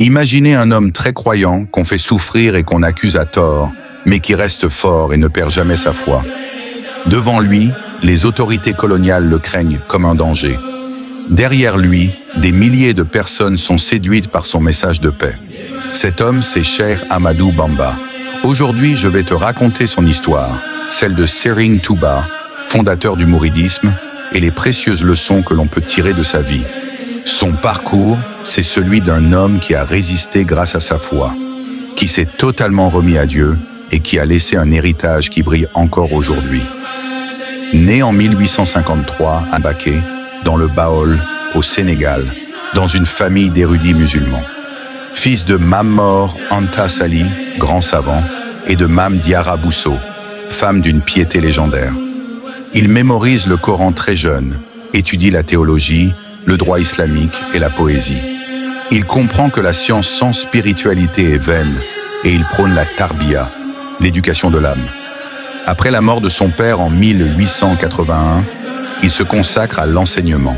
Imaginez un homme très croyant qu'on fait souffrir et qu'on accuse à tort, mais qui reste fort et ne perd jamais sa foi. Devant lui, les autorités coloniales le craignent comme un danger. Derrière lui, des milliers de personnes sont séduites par son message de paix. Cet homme, c'est Cheikh Ahmadou Bamba. Aujourd'hui, je vais te raconter son histoire, celle de Serigne Touba, fondateur du mouridisme, et les précieuses leçons que l'on peut tirer de sa vie. Son parcours, c'est celui d'un homme qui a résisté grâce à sa foi, qui s'est totalement remis à Dieu et qui a laissé un héritage qui brille encore aujourd'hui. Né en 1853 à Mbacké, dans le Baol, au Sénégal, dans une famille d'érudits musulmans. Fils de Mamor Anta Sali, grand savant, et de Mame Diarra Bousso, femme d'une piété légendaire. Il mémorise le Coran très jeune, étudie la théologie, le droit islamique et la poésie. Il comprend que la science sans spiritualité est vaine et il prône la tarbiya, l'éducation de l'âme. Après la mort de son père en 1881, il se consacre à l'enseignement.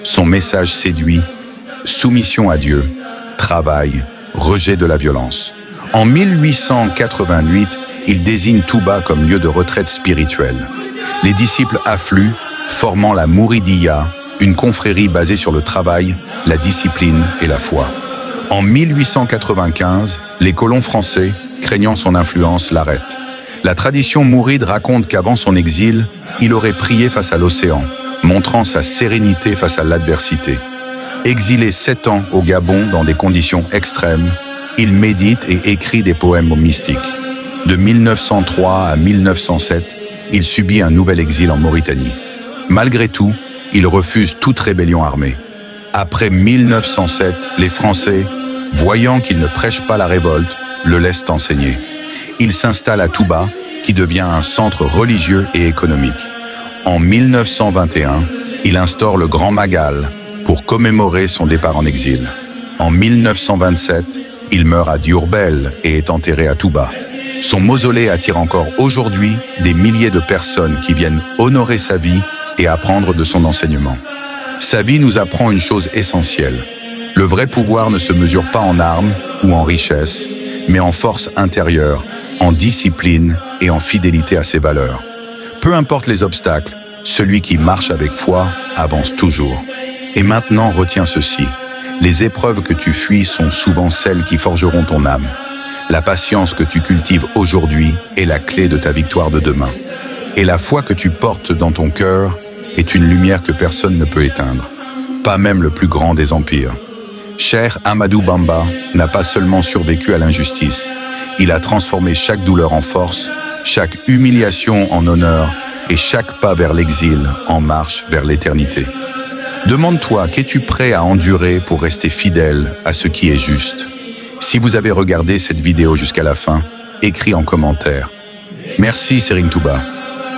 Son message séduit, soumission à Dieu, travail, rejet de la violence. En 1888, il désigne Touba comme lieu de retraite spirituelle. Les disciples affluent, formant la Mouridiya, une confrérie basée sur le travail, la discipline et la foi. En 1895, les colons français, craignant son influence, l'arrêtent. La tradition mouride raconte qu'avant son exil, il aurait prié face à l'océan, montrant sa sérénité face à l'adversité. Exilé 7 ans au Gabon dans des conditions extrêmes, il médite et écrit des poèmes mystiques. De 1903 à 1907, il subit un nouvel exil en Mauritanie. Malgré tout, il refuse toute rébellion armée. Après 1907, les Français, voyant qu'il ne prêche pas la révolte, le laissent enseigner. Il s'installe à Touba, qui devient un centre religieux et économique. En 1921, il instaure le Grand Magal pour commémorer son départ en exil. En 1927, il meurt à Diourbel et est enterré à Touba. Son mausolée attire encore aujourd'hui des milliers de personnes qui viennent honorer sa vie et apprendre de son enseignement. Sa vie nous apprend une chose essentielle. Le vrai pouvoir ne se mesure pas en armes ou en richesse, mais en force intérieure, en discipline et en fidélité à ses valeurs. Peu importe les obstacles, celui qui marche avec foi avance toujours. Et maintenant, retiens ceci. Les épreuves que tu fuis sont souvent celles qui forgeront ton âme. La patience que tu cultives aujourd'hui est la clé de ta victoire de demain. Et la foi que tu portes dans ton cœur est une lumière que personne ne peut éteindre, pas même le plus grand des empires. Cheikh Ahmadou Bamba n'a pas seulement survécu à l'injustice, il a transformé chaque douleur en force, chaque humiliation en honneur et chaque pas vers l'exil en marche vers l'éternité. Demande-toi, qu'es-tu prêt à endurer pour rester fidèle à ce qui est juste? Si vous avez regardé cette vidéo jusqu'à la fin, écris en commentaire. Merci Serigne Touba.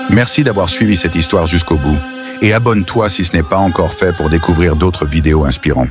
Merci d'avoir suivi cette histoire jusqu'au bout. Et abonne-toi si ce n'est pas encore fait pour découvrir d'autres vidéos inspirantes.